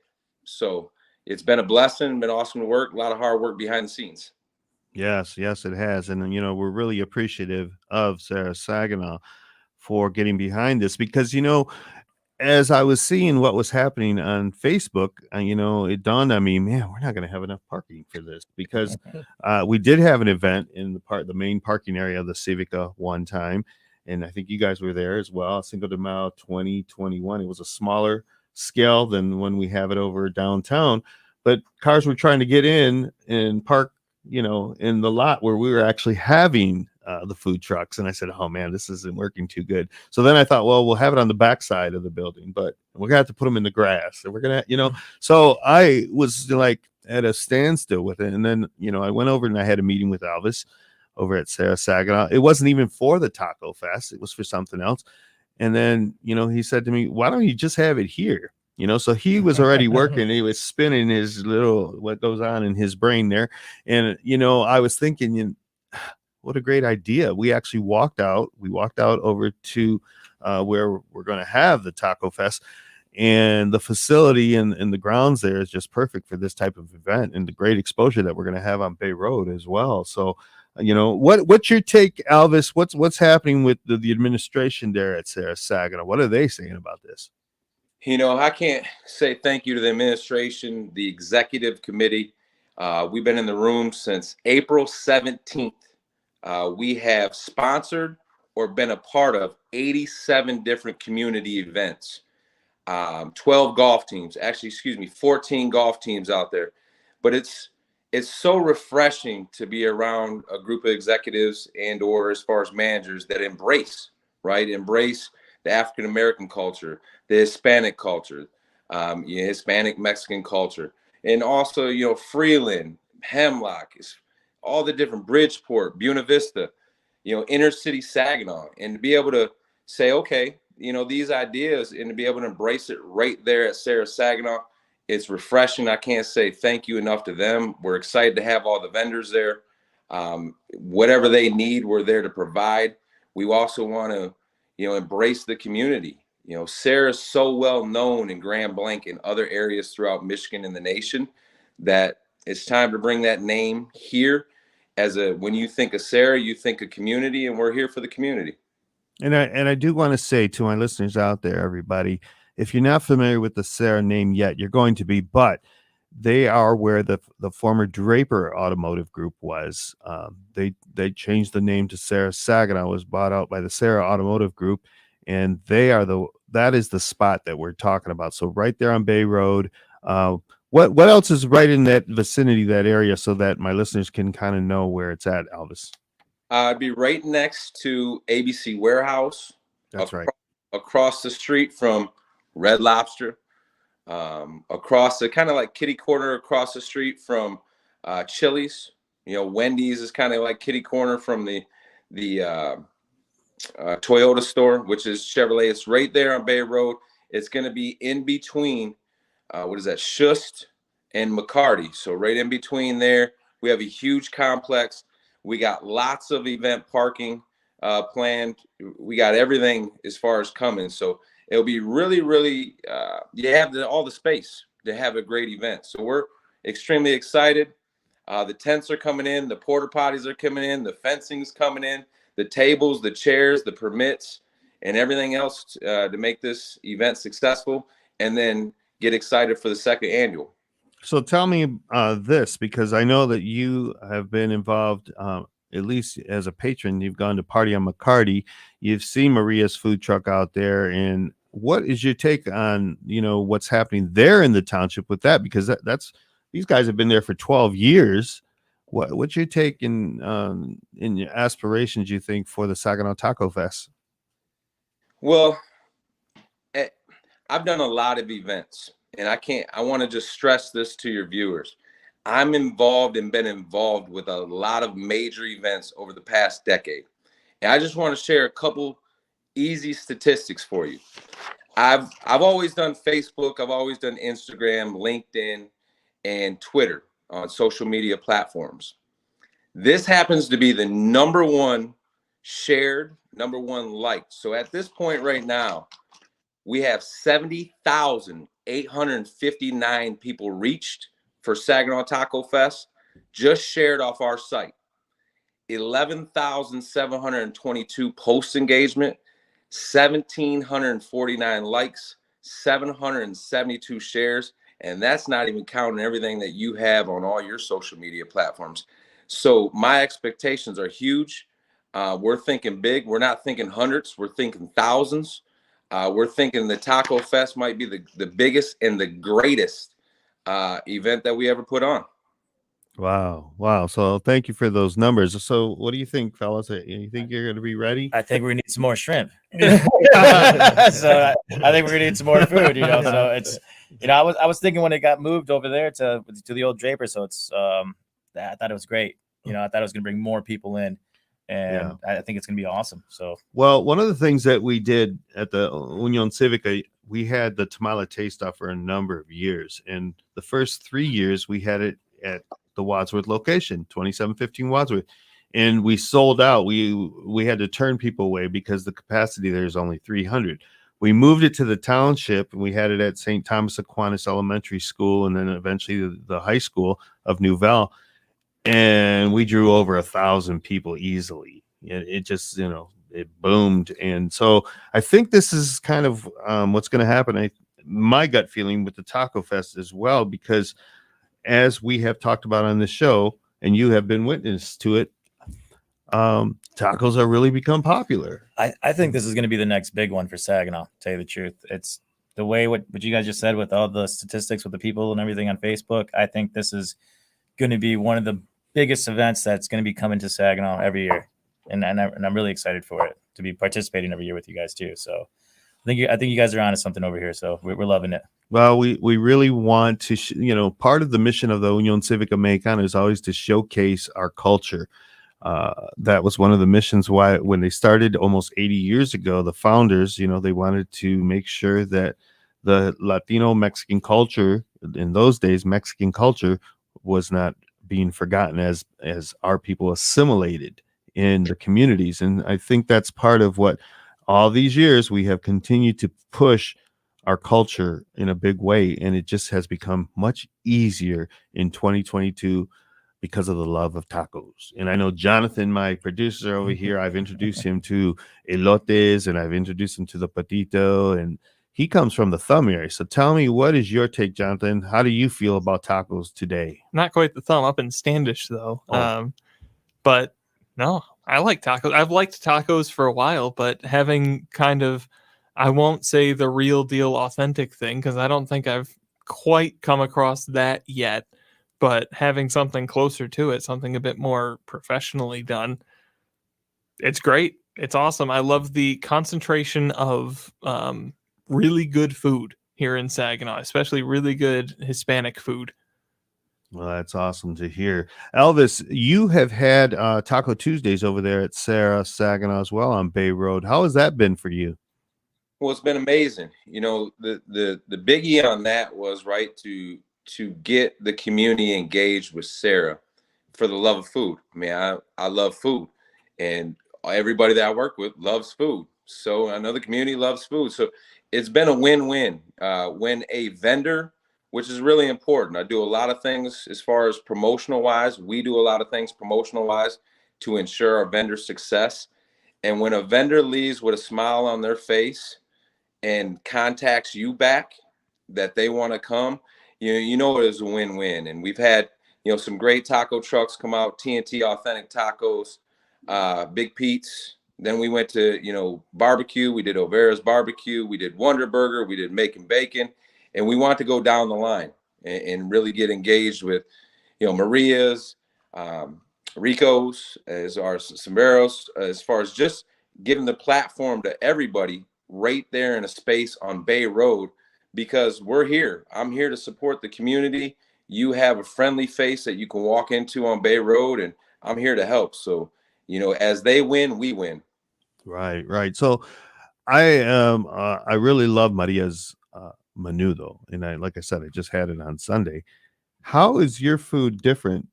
So it's been a blessing, been awesome to work, a lot of hard work behind the scenes. Yes, it has. And, you know, we're really appreciative of Sarah Saginaw for getting behind this, because, you know, as I was seeing what was happening on Facebook, you know, it dawned on me, man, we're not going to have enough parking for this, because we did have an event in the main parking area of the Civica one time. And I think you guys were there as well. Cinco de Mayo 2021. It was a smaller scale than when we have it over downtown, but cars were trying to get in and park in the lot where we were actually having the food trucks. And I said, oh man, this isn't working too good. So then I thought, well, we'll have it on the backside of the building, but we're gonna have to put them in the grass, and we're gonna, so I was like at a standstill with it. And then, I went over and I had a meeting with Elvis over at Sarah Saginaw. It wasn't even for the Taco Fest, it was for something else. And then, he said to me, why don't you just have it here? So he was already working. He was spinning his little, what goes on in his brain there. And, I was thinking, what a great idea. We actually walked out over to where we're going to have the Taco Fest. And the facility and the grounds there is just perfect for this type of event, and the great exposure that we're going to have on Bay Road as well. So, what's your take, Elvis? What's happening with the administration there at Sarah Saginaw? What are they saying about this? I can't say thank you to the administration, the executive committee. We've been in the room since April 17th. We have sponsored or been a part of 87 different community events. 12 golf teams, 14 golf teams out there. But it's so refreshing to be around a group of executives and or as far as managers that embrace the African American culture, the Hispanic culture, Hispanic Mexican culture, and also Freeland, Hemlock, all the different Bridgeport, Buena Vista, inner city Saginaw, and to be able to say, okay, these ideas, and to be able to embrace it right there at Sarah Saginaw, it's refreshing. I can't say thank you enough to them. We're excited to have all the vendors there. Whatever they need, we're there to provide. We also want to, embrace the community. Sarah's so well known in Grand Blanc and other areas throughout Michigan and the nation that it's time to bring that name here. When you think of Sarah, you think of community, and we're here for the community. And I do want to say to my listeners out there, everybody, if you're not familiar with the Sarah name yet, you're going to be, but they are where the former Draper Automotive Group was. They changed the name to Sarah Saginaw, was bought out by the Sarah Automotive Group, and that is the spot that we're talking about. So right there on Bay Road. What else is right in that vicinity, that area, so that my listeners can kind of know where it's at, Elvis? I'd be right next to ABC Warehouse. That's right. Across the street from Red Lobster. Across the kind of like kitty corner across the street from Chili's. Wendy's is kind of like kitty corner from the Toyota store, which is Chevrolet. It's right there on Bay Road. It's going to be in between, Shust and McCarty. So right in between there, we have a huge complex. We got lots of event parking planned. We got everything as far as coming. So it'll be really, really, you have all the space to have a great event. So we're extremely excited. The tents are coming in. The porta potties are coming in. The fencing's coming in. The tables, the chairs, the permits, and everything else to make this event successful. And then get excited for the second annual. So tell me this, because I know that you have been involved, at least as a patron. You've gone to Party on McCarty. You've seen Maria's food truck out there. And what is your take on, what's happening there in the township with that? Because that's these guys have been there for 12 years. What's your take in your aspirations, you think, for the Saginaw Taco Fest? Well, I've done a lot of events, and I want to just stress this to your viewers. I'm involved and been involved with a lot of major events over the past decade. And I just want to share a couple easy statistics for you. I've always done Facebook, I've always done Instagram, LinkedIn, and Twitter on social media platforms. This happens to be the number one shared, number one liked. So at this point right now, we have 70,859 people reached for Saginaw Taco Fest, just shared off our site. 11,722 post engagement, 1,749 likes, 772 shares, and that's not even counting everything that you have on all your social media platforms. So my expectations are huge. We're thinking big. We're not thinking hundreds. We're thinking thousands. We're thinking the Taco Fest might be the biggest and the greatest event that we ever put on. Wow. So thank you for those numbers. So what do you think, fellas? You think you're going to be ready? I think we need some more shrimp. So I think we're gonna need some more food. So it's I was thinking when it got moved over there to the old Draper. So it's I thought it was great. I thought it was gonna bring more people in, and I think it's gonna be awesome. So Well, one of the things that we did at the Union Civica, we had the Tamale Taste Off for a number of years. And the first 3 years, we had it at the Wadsworth location, 2715 Wadsworth. And we sold out. We had to turn people away because the capacity there is only 300. We moved it to the township, and we had it at St. Thomas Aquinas Elementary School, and then eventually the high school of Nouvelle. And we drew over 1,000 people easily. It just, it boomed. And so I think this is kind of what's going to happen. My gut feeling with the Taco Fest as well, because as we have talked about on the show, and you have been witness to it, tacos are really become popular. I think this is going to be the next big one for Saginaw. To tell you the truth, it's the way what you guys just said with all the statistics with the people and everything on Facebook. I think this is going to be one of the biggest events that's going to be coming to Saginaw every year, and I'm really excited for it to be participating every year with you guys too. So I think you guys are onto something over here. So we're loving it. Well, we really want to, part of the mission of the Union Civica Mexicana is always to showcase our culture. That was one of the missions why when they started almost 80 years ago, the founders, they wanted to make sure that the Latino Mexican culture in those days, Mexican culture was not being forgotten as our people assimilated in the communities. And I think that's part of what all these years we have continued to push our culture in a big way. And it just has become much easier in 2022 because of the love of tacos. And I know Jonathan, my producer over here, I've introduced him to elotes and I've introduced him to the patito, and he comes from the thumb area. So tell me, what is your take, Jonathan? How do you feel about tacos today? Not quite the thumb up in Standish though. Oh. But no, I like tacos. I've liked tacos for a while, but having kind of, I won't say the real deal authentic thing, because I don't think I've quite come across that yet. But having something closer to it, something a bit more professionally done, it's great. It's awesome. I love the concentration of really good food here in Saginaw, especially really good Hispanic food. Well, that's awesome to hear. Elvis, you have had Taco Tuesdays over there at Sarah Saginaw as well on Bay Road. How has that been for you? Well, it's been amazing. The biggie on that was to get the community engaged with Sarah for the love of food. I mean, I love food, and everybody that I work with loves food. So I know the community loves food. So it's been a win-win. When a vendor, which is really important, I do a lot of things as far as promotional wise. We do a lot of things promotional wise to ensure our vendor success. And when a vendor leaves with a smile on their face and contacts you back that they want to come, you know it is a win-win. And we've had some great taco trucks come out, TNT Authentic Tacos, Big Pete's. Then we went to barbecue. We did Overa's Barbecue. We did Wonder Burger. We did Making Bacon, and we want to go down the line and really get engaged with Maria's, Rico's, as our sombreros, as far as just giving the platform to everybody right there in a space on Bay Road, because we're here. I'm here to support the community. You have a friendly face that you can walk into on Bay Road, and I'm here to help. So, as they win, we win. Right. So I really love Maria's menudo, and like I said, I just had it on Sunday. How is your food different,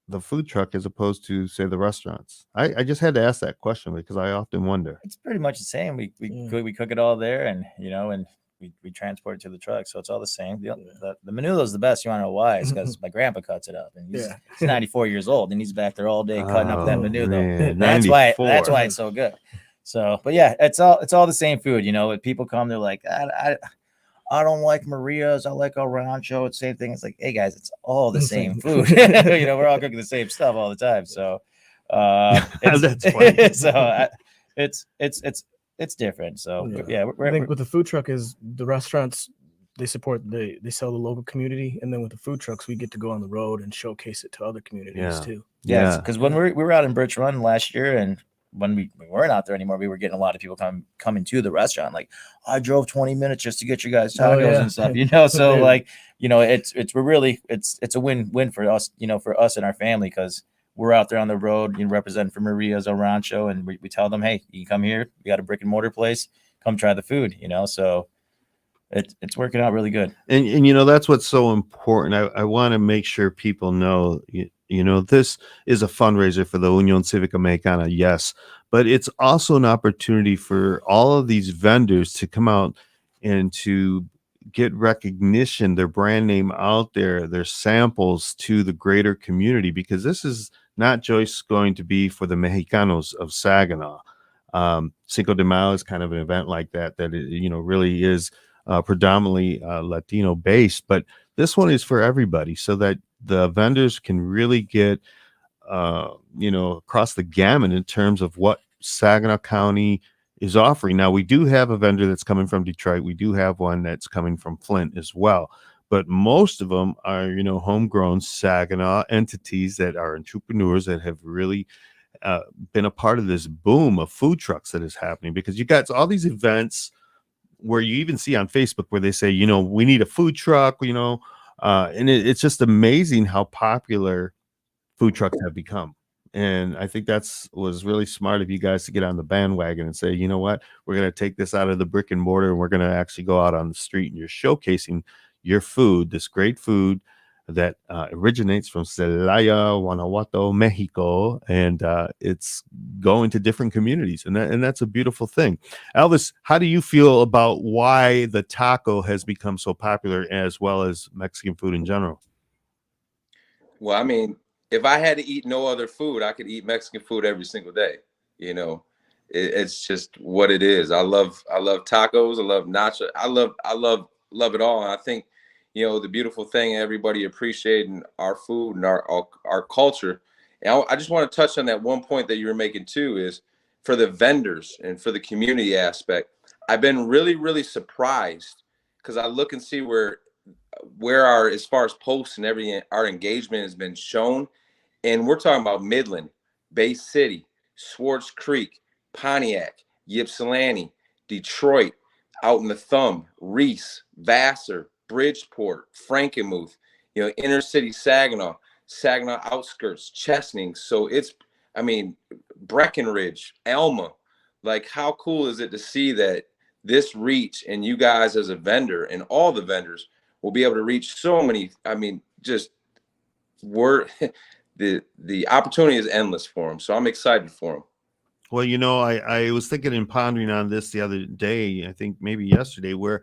the food truck, as opposed to say the restaurants? I just had to ask that question because I often wonder. It's pretty much the same. We cook it all there, and we transport it to the truck, so it's all the same. The menudo is the best. You want to know why? It's because my grandpa cuts it up, and he's 94 years old, and he's back there all day cutting up that menudo. That's why it's so good. So, but yeah, it's all the same food. When people come, they're like, I don't like Maria's. I like El Rancho. It's the same thing. It's like, hey guys, it's all the same food. We're all cooking the same stuff all the time. So, that's funny. So it's different. So yeah, I think with the food truck is the restaurants they support they sell the local community, and then with the food trucks, we get to go on the road and showcase it to other communities Yeah. too. Yeah, because when we were out in Birch Run last year, and when we weren't out there anymore, we were getting a lot of people coming to the restaurant. Like, I drove 20 minutes just to get you guys tacos and stuff, you know. So like, you know, it's a win-win for us, you know, for us and our family, because we're out there on the road, you know, representing for Maria's El Rancho, and we tell them, hey, you can come here. We got a brick and mortar place. Come try the food, you know. So it's working out really good. And you know, that's what's so important. I want to make sure people know, you know, this is a fundraiser for the Unión Cívica Mexicana, yes, but it's also an opportunity for all of these vendors to come out and to get recognition, their brand name out there, their samples to the greater community, because this is not just going to be for the Mexicanos of Saginaw. Cinco de Mayo is kind of an event like that it, you know, really is predominantly Latino based, but this one is for everybody, so that the vendors can really get you know, across the gamut in terms of what Saginaw County is offering. Now, we do have a vendor that's coming from Detroit. We do have one that's coming from Flint as well, but most of them are, you know, homegrown Saginaw entities that are entrepreneurs that have really been a part of this boom of food trucks that is happening, because you got all these events where you even see on Facebook where they say, you know, we need a food truck, you know, and it's just amazing how popular food trucks have become. And I think was really smart of you guys to get on the bandwagon and say, you know what, we're going to take this out of the brick and mortar, and we're going to actually go out on the street, and you're showcasing your food, this great food that originates from Celaya, Guanajuato, Mexico, and it's going to different communities, and that's a beautiful thing. Elvis, how do you feel about why the taco has become so popular, as well as Mexican food in general? Well, I mean, if I had to eat no other food, I could eat Mexican food every single day. You know, it's just what it is. I love tacos. I love nacho. I love it all. And I think, you know, the beautiful thing, everybody appreciating our food and our culture. And I just want to touch on that one point that you were making too, is for the vendors and for the community aspect. I've been really, really surprised, because I look and see where our, as far as posts and everything, our engagement has been shown. And we're talking about Midland, Bay City, Swartz Creek, Pontiac, Ypsilanti, Detroit, out in the Thumb, Reese, Vassar, Bridgeport, Frankenmuth, you know, inner city Saginaw outskirts, Chesaning. So it's, I mean, Breckenridge, Elma. Like, how cool is it to see that this reach, and you guys as a vendor and all the vendors will be able to reach so many. I mean, just the opportunity is endless for them. So I'm excited for them. Well, you know, I was thinking and pondering on this the other day, I think maybe yesterday, where,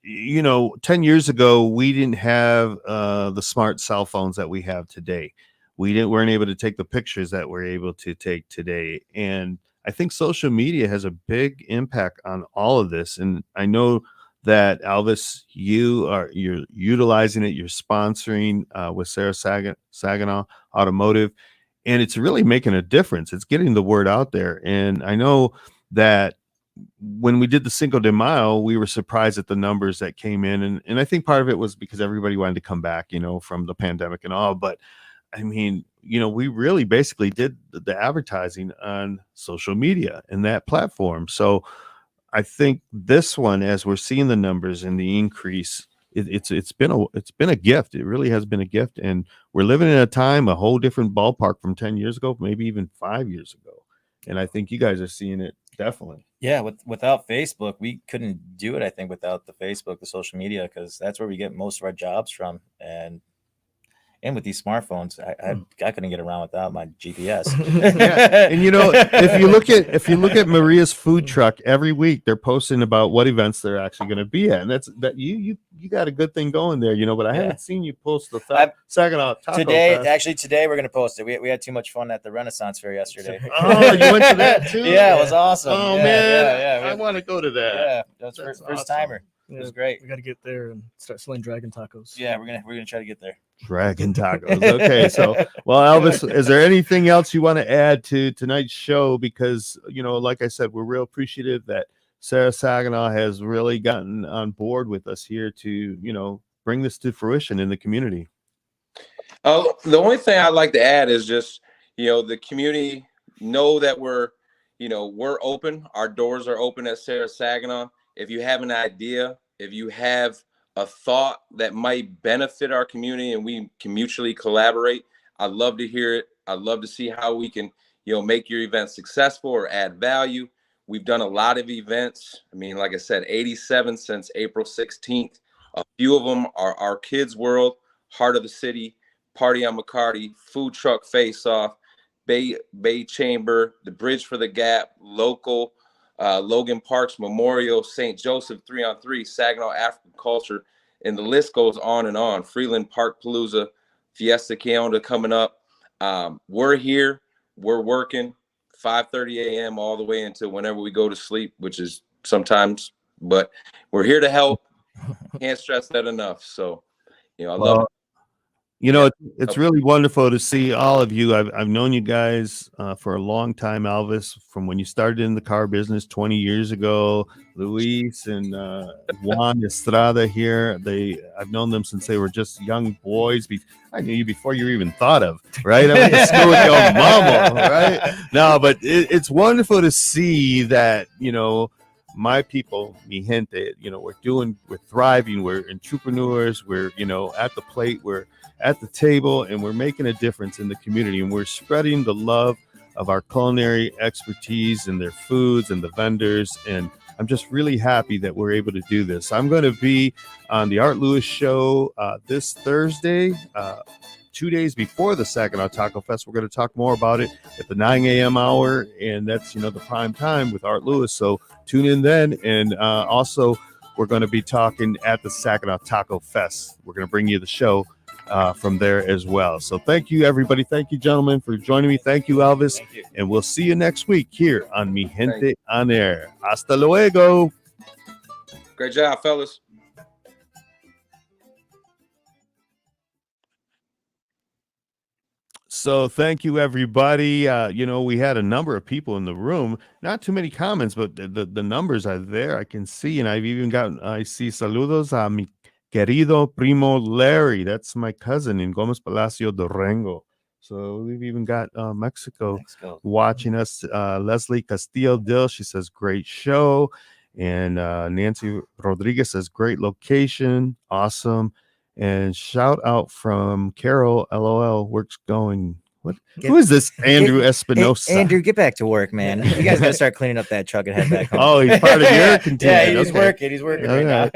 you know, 10 years ago, we didn't have the smart cell phones that we have today. Weren't able to take the pictures that we're able to take today. And I think social media has a big impact on all of this. And I know that, Elvis, you're utilizing it. You're sponsoring with Sarah Saginaw Automotive, and it's really making a difference. It's getting the word out there. And I know that when we did the Cinco de Mayo, we were surprised at the numbers that came in. And I think part of it was because everybody wanted to come back, you know, from the pandemic and all. But I mean, you know, we really basically did the advertising on social media and that platform. So I think this one, as we're seeing the numbers and the increase, it's been a gift. It really has been a gift, and we're living in a whole different ballpark from 10 years ago, maybe even 5 years ago. And I think you guys are seeing it definitely. Yeah, without Facebook, we couldn't do it. I think without the Facebook, the social media, because that's where we get most of our jobs from, and with these smartphones, I couldn't get around without my GPS. Yeah. And you know, if you look at Maria's food truck, every week they're posting about what events they're actually going to be at, and that you got a good thing going there, you know. But I haven't seen you post the Saginaw Taco today. Fest. Actually, today we're going to post it. We had too much fun at the Renaissance Fair yesterday. Oh, you went to that too? Yeah, it was awesome. Oh yeah, man, yeah. I want to go to that. Yeah, that's first awesome. timer. Yeah, it was great. We got to get there and start selling dragon tacos. Yeah, we're gonna try to get there. Dragon tacos. Okay, so well, Elvis, is there anything else you want to add to tonight's show? Because, you know, like I said, we're real appreciative that Sarah Saginaw has really gotten on board with us here to, bring this to fruition in the community. The only thing I'd like to add is just, the community know that we're open. Our doors are open at Sarah Saginaw. If you have an idea, if you have a thought that might benefit our community and we can mutually collaborate, I'd love to hear it. I'd love to see how we can, make your event successful or add value. We've done a lot of events. I mean, like I said, 87 since April 16th. A few of them are our Kids World, Heart of the City, Party on McCarty, Food Truck Face Off, Bay Chamber, the Bridge for the Gap, local, Logan Parks Memorial, St. Joseph 3-on-3, Saginaw African Culture, and the list goes on and on. Freeland Park Palooza, Fiesta Keonda coming up. We're here, we're working 5:30 a.m. all the way until whenever we go to sleep, which is sometimes, but we're here to help. Can't stress that enough. So, I love it. It's really wonderful to see all of you. I've known you guys for a long time, Elvis, from when you started in the car business 20 years ago. Luis and Juan Estrada here. I've known them since they were just young boys. I knew you before you were even thought of, right? I went to school with your mama, right? No, but it's wonderful to see that, my people, mi gente, we're thriving, we're entrepreneurs, we're, at the plate, we're at the table, and we're making a difference in the community, and we're spreading the love of our culinary expertise and their foods and the vendors. And I'm just really happy that we're able to do this. I'm going to be on the Art Lewis show this Thursday, 2 days before the Saginaw Taco Fest. We're going to talk more about it at the 9 a.m. hour, and that's, the prime time with Art Lewis. So tune in then. And also, we're going to be talking at the Saginaw Taco Fest. We're going to bring you the show from there as well. So thank you, everybody. Thank you, gentlemen, for joining me. Thank you, Elvis. Thank you. And we'll see you next week here on Mi Gente on Air. Hasta luego. Great job, fellas. So thank you, everybody. We had a number of people in the room. Not too many comments, but the numbers are there. I can see, and I see saludos a mi querido primo Larry. That's my cousin in Gomez Palacio, Durango. So we've even got Mexico watching us. Leslie Castillo Dill, she says, great show. And Nancy Rodriguez says, great location. Awesome. And shout out from Carol, LOL, work's going. Who is this Andrew Espinosa? Hey, Andrew, get back to work, man. You guys gotta start cleaning up that truck and head back home. Oh, he's part of your contingent. Yeah, he's working. He's working right now.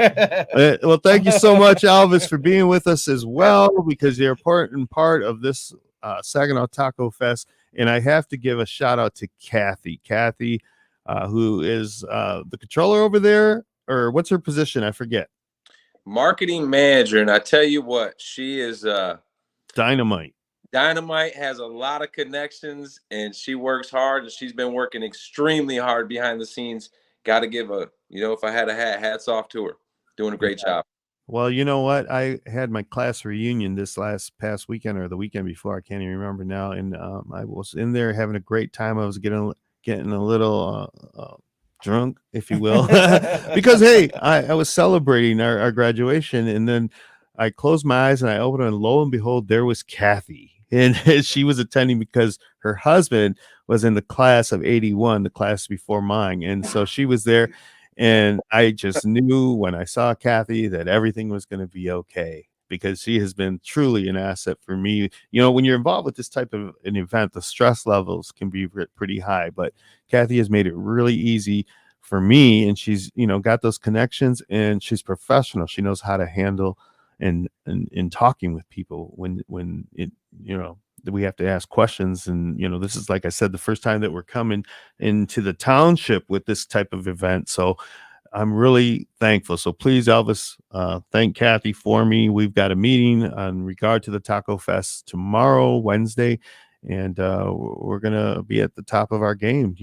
Well, thank you so much, Elvis, for being with us as well, because you're an important part of this Saginaw Taco Fest. And I have to give a shout out to Kathy. Kathy, who is the controller over there, or what's her position? I forget. Marketing manager, and I tell you what, she is dynamite. Dynamite, has a lot of connections, and she works hard, and she's been working extremely hard behind the scenes. Got to give if I had a hats off to her. Doing a great job. Well, you know what? I had my class reunion this past weekend, or the weekend before. I can't even remember now. And I was in there having a great time. I was getting a little drunk, if you will, because hey, I was celebrating our graduation, and then I closed my eyes and I opened it, and lo and behold, there was Kathy, and she was attending because her husband was in the class of 81, the class before mine, and so she was there, and I just knew when I saw Kathy that everything was going to be okay, because she has been truly an asset for me. When you're involved with this type of an event, the stress levels can be pretty high, but Kathy has made it really easy for me, and she's, got those connections, and she's professional. She knows how to handle and talking with people when it, we have to ask questions. And, this is, like I said, the first time that we're coming into the township with this type of event. So I'm really thankful. So please, Elvis, thank Kathy for me. We've got a meeting in regard to the Taco Fest tomorrow, Wednesday, and we're going to be at the top of our game,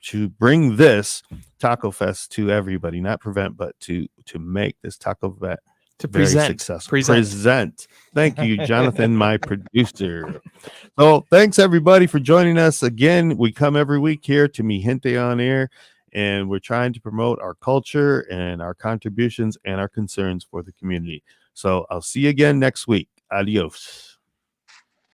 to bring this Taco Fest to everybody, not prevent, but to make this Taco Fest very successful. Present. Thank you, Jonathan, my producer. So thanks everybody for joining us again. We come every week here to Mi Gente on Air, and we're trying to promote our culture and our contributions and our concerns for the community. So I'll see you again next week. Adios.